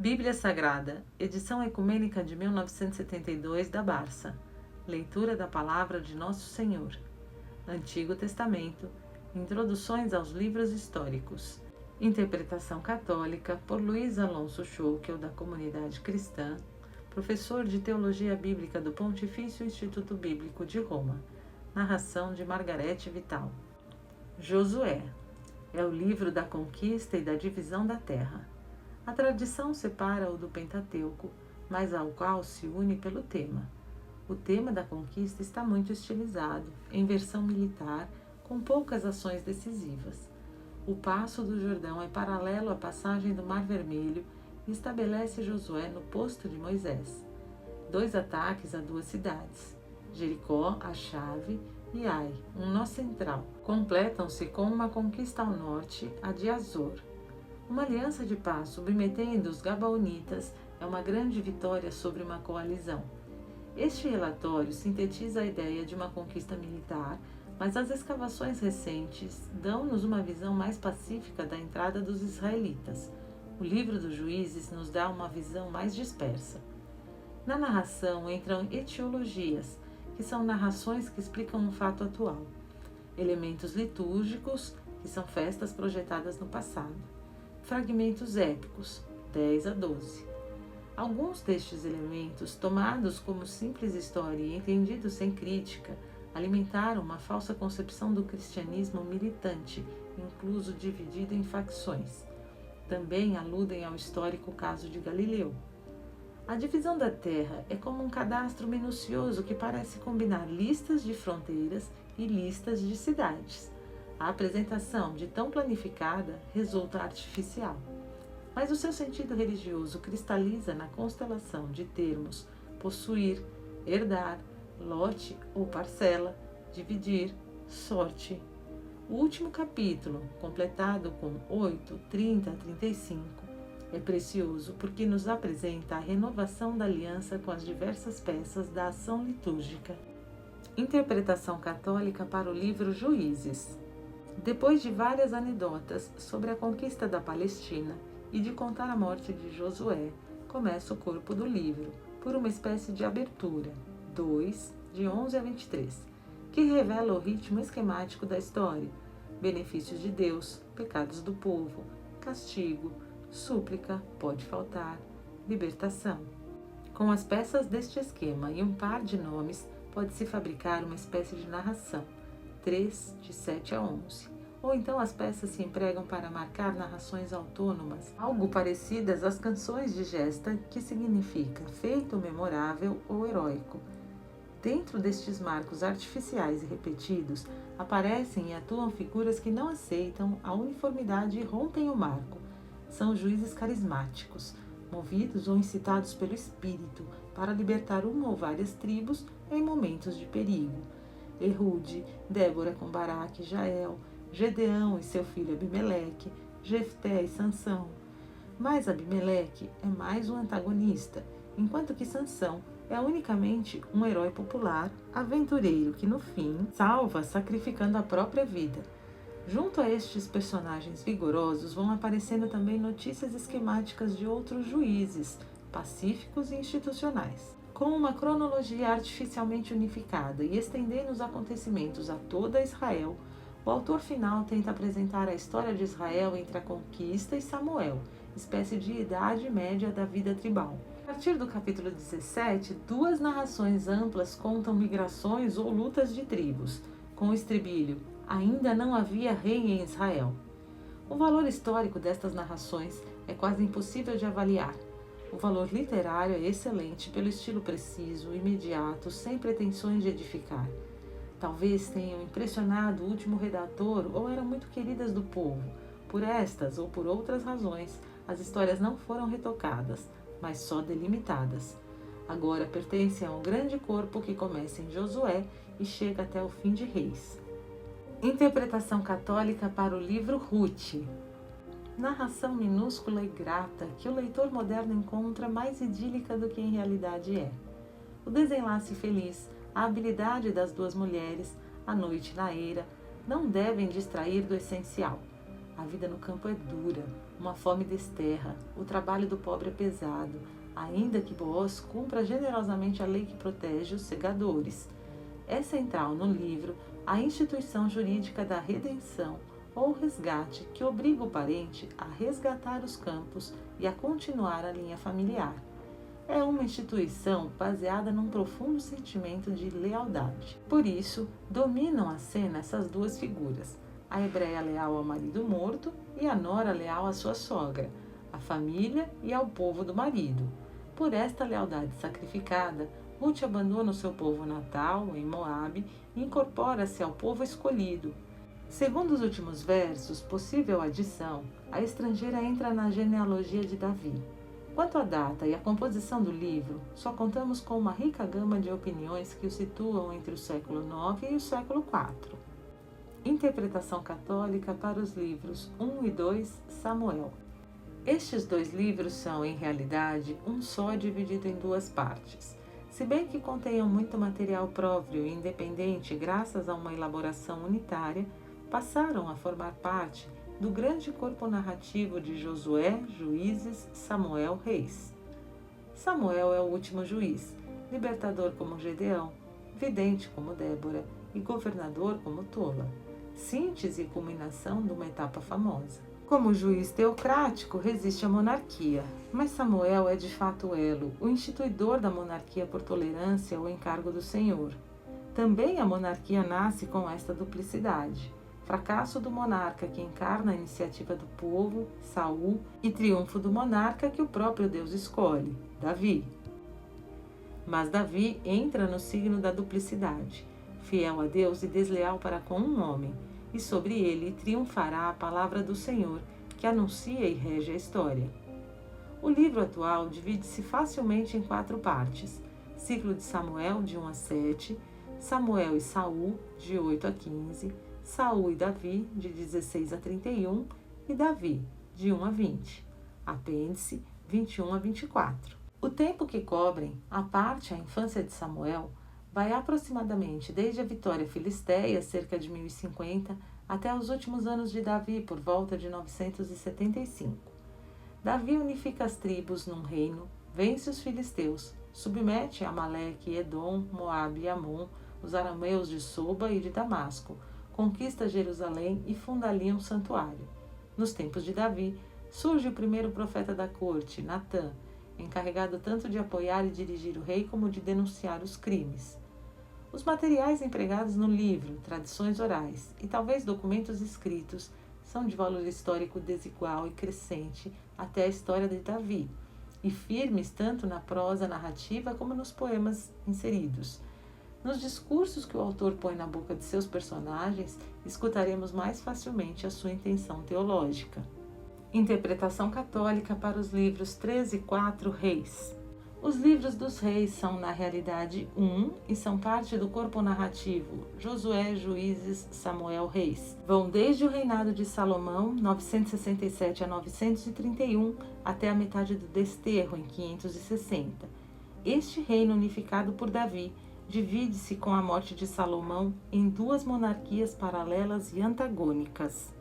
Bíblia Sagrada, edição ecumênica de 1972 da Barça. Leitura da Palavra de Nosso Senhor. Antigo Testamento. Introduções aos livros históricos. Interpretação católica por Luiz Alonso Schoukel, da Comunidade Cristã, professor de Teologia Bíblica do Pontifício Instituto Bíblico de Roma. Narração de Margarete Vital. Josué. É o livro da conquista e da divisão da terra. A tradição separa-o do Pentateuco, mas ao qual se une pelo tema. O tema da conquista está muito estilizado, em versão militar, com poucas ações decisivas. O passo do Jordão é paralelo à passagem do Mar Vermelho e estabelece Josué no posto de Moisés. 2 ataques a 2 cidades, Jericó, a chave, e Ai, um nó central, completam-se com uma conquista ao norte, a de Azor. Uma aliança de paz submetendo os Gabaonitas é uma grande vitória sobre uma coalizão. Este relatório sintetiza a ideia de uma conquista militar, mas as escavações recentes dão-nos uma visão mais pacífica da entrada dos israelitas. O livro dos Juízes nos dá uma visão mais dispersa. Na narração entram etiologias, que são narrações que explicam um fato atual. Elementos litúrgicos, que são festas projetadas no passado. Fragmentos épicos, 10 a 12. Alguns destes elementos, tomados como simples história e entendidos sem crítica, alimentaram uma falsa concepção do cristianismo militante, incluso dividido em facções. Também aludem ao histórico caso de Galileu. A divisão da terra é como um cadastro minucioso que parece combinar listas de fronteiras e listas de cidades. A apresentação de tão planificada resulta artificial, mas o seu sentido religioso cristaliza na constelação de termos possuir, herdar, lote ou parcela, dividir, sorte. O último capítulo, completado com 8, 30 a 35, é precioso porque nos apresenta a renovação da aliança com as diversas peças da ação litúrgica. Interpretação católica para o livro Juízes. Depois de várias anedotas sobre a conquista da Palestina e de contar a morte de Josué, começa o corpo do livro, por uma espécie de abertura, 2, de 11 a 23, que revela o ritmo esquemático da história, benefícios de Deus, pecados do povo, castigo, súplica, pode faltar, libertação. Com as peças deste esquema e um par de nomes, pode-se fabricar uma espécie de narração, 3, de 7 a 11. Ou então as peças se empregam para marcar narrações autônomas, algo parecidas às canções de gesta, que significa feito memorável ou heróico. Dentro destes marcos artificiais e repetidos, aparecem e atuam figuras que não aceitam a uniformidade e rompem o marco. São juízes carismáticos, movidos ou incitados pelo Espírito para libertar uma ou várias tribos em momentos de perigo. Erude, Débora com Baraque e Jael, Gedeão e seu filho Abimeleque, Jefté e Sansão. Mas Abimeleque é mais um antagonista, enquanto que Sansão é unicamente um herói popular, aventureiro que no fim salva sacrificando a própria vida. Junto a estes personagens vigorosos vão aparecendo também notícias esquemáticas de outros juízes, pacíficos e institucionais. Com uma cronologia artificialmente unificada e estendendo os acontecimentos a toda Israel, o autor final tenta apresentar a história de Israel entre a conquista e Samuel, espécie de idade média da vida tribal. A partir do capítulo 17, 2 narrações amplas contam migrações ou lutas de tribos, com o estribilho ainda não havia rei em Israel. O valor histórico destas narrações é quase impossível de avaliar. O valor literário é excelente pelo estilo preciso, imediato, sem pretensões de edificar. Talvez tenham impressionado o último redator ou eram muito queridas do povo. Por estas ou por outras razões, as histórias não foram retocadas, mas só delimitadas. Agora pertencem a um grande corpo que começa em Josué e chega até o fim de Reis. Interpretação católica para o livro Ruth. Narração minúscula e grata que o leitor moderno encontra mais idílica do que em realidade é. O desenlace feliz, a habilidade das 2 mulheres, a noite na eira, não devem distrair do essencial. A vida no campo é dura, uma fome desterra, o trabalho do pobre é pesado, ainda que Booz cumpra generosamente a lei que protege os segadores. É central no livro a instituição jurídica da redenção ou resgate que obriga o parente a resgatar os campos e a continuar a linha familiar. É uma instituição baseada num profundo sentimento de lealdade. Por isso, dominam a cena essas duas figuras, a hebreia leal ao marido morto e a nora leal à sua sogra, à família e ao povo do marido. Por esta lealdade sacrificada, Ruth abandona o seu povo natal, em Moabe, e incorpora-se ao povo escolhido. Segundo os últimos versos, possível adição, a estrangeira entra na genealogia de Davi. Quanto à data e à composição do livro, só contamos com uma rica gama de opiniões que o situam entre o século IX e o século IV. Interpretação católica para os livros 1 e 2 Samuel. Estes dois livros são, em realidade, um só dividido em duas partes. Se bem que contenham muito material próprio e independente graças a uma elaboração unitária, passaram a formar parte do grande corpo narrativo de Josué, Juízes, Samuel, Reis. Samuel é o último juiz, libertador como Gedeão, vidente como Débora e governador como Tola. Síntese e culminação de uma etapa famosa. Como juiz teocrático, resiste à monarquia, mas Samuel é de fato o elo, o instituidor da monarquia por tolerância ao encargo do Senhor. Também a monarquia nasce com esta duplicidade. Fracasso do monarca que encarna a iniciativa do povo, Saul, e triunfo do monarca que o próprio Deus escolhe, Davi. Mas Davi entra no signo da duplicidade, fiel a Deus e desleal para com um homem, e sobre ele triunfará a palavra do Senhor, que anuncia e rege a história. O livro atual divide-se facilmente em 4 partes: ciclo de Samuel, de 1 a 7, Samuel e Saul, de 8 a 15, Saul e Davi, de 16 a 31, e Davi, de 1 a 20, apêndice 21 a 24. O tempo que cobrem, à parte a infância de Samuel, vai aproximadamente desde a vitória filisteia, cerca de 1050, até os últimos anos de Davi, por volta de 975. Davi unifica as tribos num reino, vence os filisteus, submete Amaleque, Edom, Moabe e Amon, os arameus de Soba e de Damasco, conquista Jerusalém e funda ali um santuário. Nos tempos de Davi, surge o primeiro profeta da corte, Natã, encarregado tanto de apoiar e dirigir o rei como de denunciar os crimes. Os materiais empregados no livro, tradições orais e talvez documentos escritos são de valor histórico desigual e crescente até a história de Davi, e firmes tanto na prosa narrativa como nos poemas inseridos. Nos discursos que o autor põe na boca de seus personagens, escutaremos mais facilmente a sua intenção teológica. Interpretação católica para os livros 3 e 4 Reis. Os livros dos reis são, na realidade, e são parte do corpo narrativo Josué, Juízes, Samuel, Reis. Vão desde o reinado de Salomão, 967 a 931, até a metade do desterro, em 560. Este reino unificado por Davi divide-se com a morte de Salomão em 2 monarquias paralelas e antagônicas.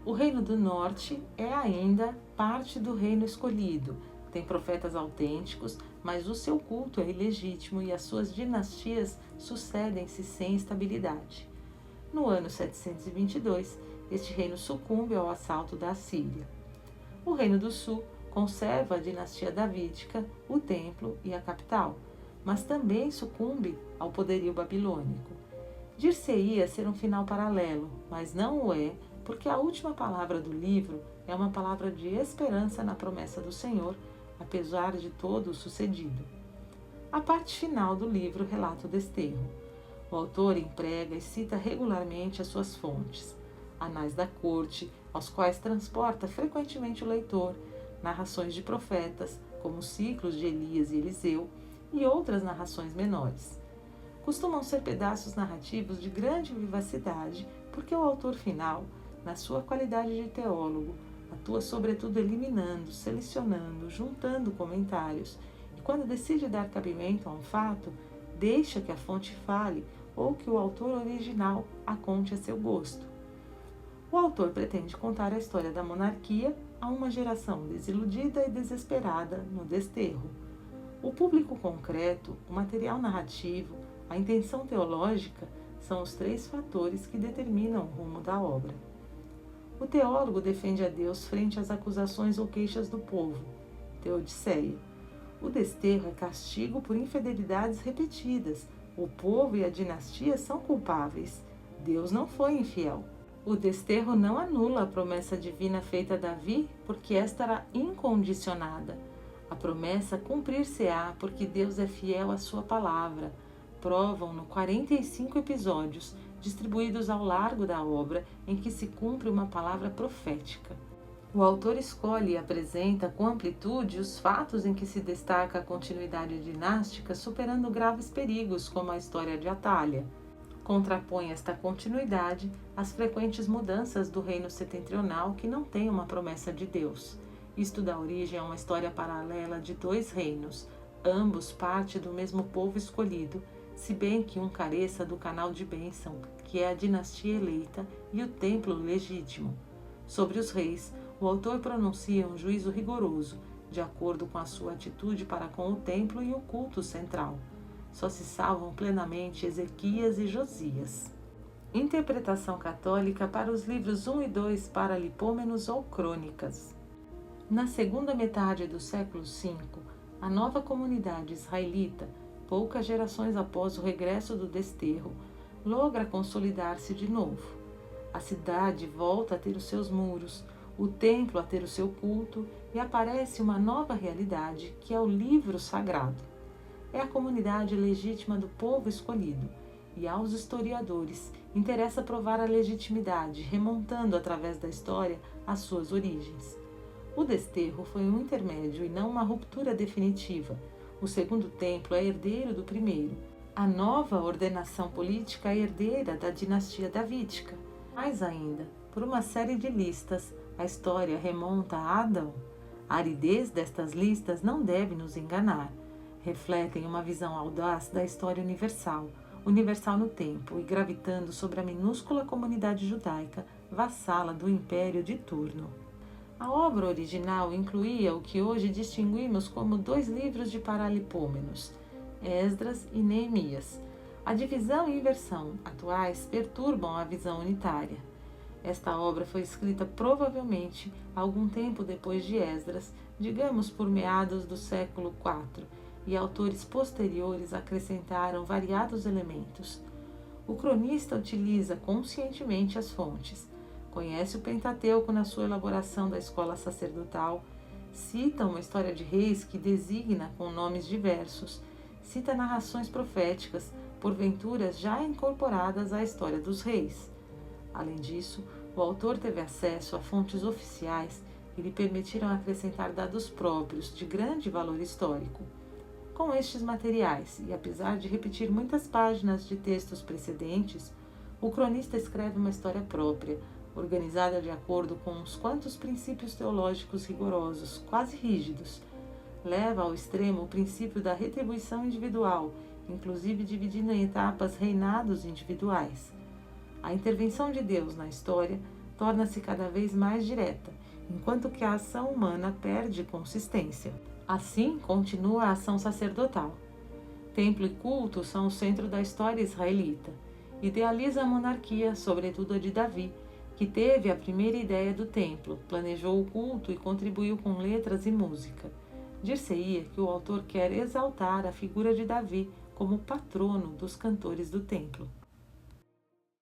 O reino do norte é ainda parte do reino escolhido. Tem profetas autênticos, mas o seu culto é ilegítimo e as suas dinastias sucedem-se sem estabilidade. No ano 722, este reino sucumbe ao assalto da Assíria. O reino do sul conserva a dinastia davídica, o templo e a capital, mas também sucumbe ao poderio babilônico. Dir-se-ia ser um final paralelo, mas não o é, porque a última palavra do livro é uma palavra de esperança na promessa do Senhor, apesar de todo o sucedido. A parte final do livro relata o desterro. O autor emprega e cita regularmente as suas fontes, anais da corte, aos quais transporta frequentemente o leitor, narrações de profetas, como os ciclos de Elias e Eliseu, e outras narrações menores. Costumam ser pedaços narrativos de grande vivacidade, porque o autor final, na sua qualidade de teólogo, atua sobretudo eliminando, selecionando, juntando comentários, e quando decide dar cabimento a um fato, deixa que a fonte fale ou que o autor original a conte a seu gosto. O autor pretende contar a história da monarquia a uma geração desiludida e desesperada no desterro. O público concreto, o material narrativo, a intenção teológica são os três fatores que determinam o rumo da obra. O teólogo defende a Deus frente às acusações ou queixas do povo, Teodiceia. O desterro é castigo por infidelidades repetidas. O povo e a dinastia são culpáveis. Deus não foi infiel. O desterro não anula a promessa divina feita a Davi, porque esta era incondicionada. A promessa cumprir-se-á, porque Deus é fiel à sua palavra. Provam-no 45 episódios, distribuídos ao largo da obra, em que se cumpre uma palavra profética. O autor escolhe e apresenta com amplitude os fatos em que se destaca a continuidade dinástica, superando graves perigos, como a história de Atália. Contrapõe esta continuidade às frequentes mudanças do reino setentrional que não tem uma promessa de Deus. Isto dá origem a uma história paralela de dois reinos, ambos parte do mesmo povo escolhido, se bem que um careça do canal de bênção, que é a dinastia eleita e o templo legítimo. Sobre os reis, o autor pronuncia um juízo rigoroso, de acordo com a sua atitude para com o templo e o culto central. Só se salvam plenamente Ezequias e Josias. Interpretação católica para os livros 1 e 2 Paralipômenos ou Crônicas. Na segunda metade do século V, a nova comunidade israelita, poucas gerações após o regresso do desterro, logra consolidar-se de novo. A cidade volta a ter os seus muros, o templo a ter o seu culto e aparece uma nova realidade, que é o livro sagrado. É a comunidade legítima do povo escolhido, e aos historiadores interessa provar a legitimidade, remontando através da história as suas origens. O desterro foi um intermédio e não uma ruptura definitiva. O segundo templo é herdeiro do primeiro. A nova ordenação política é herdeira da dinastia davídica. Mais ainda, por uma série de listas, a história remonta a Adão. A aridez destas listas não deve nos enganar. Refletem uma visão audaz da história universal no tempo e gravitando sobre a minúscula comunidade judaica, vassala do império de turno. A obra original incluía o que hoje distinguimos como 2 livros de Paralipômenos, Esdras e Neemias. A divisão e inversão atuais perturbam a visão unitária. Esta obra foi escrita provavelmente algum tempo depois de Esdras, digamos por meados do século IV, e autores posteriores acrescentaram variados elementos. O cronista utiliza conscientemente as fontes, conhece o Pentateuco na sua elaboração da escola sacerdotal, cita uma história de reis que designa com nomes diversos, cita narrações proféticas, porventura já incorporadas à história dos reis. Além disso, o autor teve acesso a fontes oficiais que lhe permitiram acrescentar dados próprios de grande valor histórico. Com estes materiais, e apesar de repetir muitas páginas de textos precedentes, o cronista escreve uma história própria, organizada de acordo com uns quantos princípios teológicos rigorosos, quase rígidos. Leva ao extremo o princípio da retribuição individual, inclusive dividindo em etapas reinados individuais. A intervenção de Deus na história torna-se cada vez mais direta, enquanto que a ação humana perde consistência. Assim, continua a ação sacerdotal. Templo e culto são o centro da história israelita. Idealiza a monarquia, sobretudo a de Davi, que teve a primeira ideia do templo, planejou o culto e contribuiu com letras e música. Dir-se-ia que o autor quer exaltar a figura de Davi como patrono dos cantores do templo.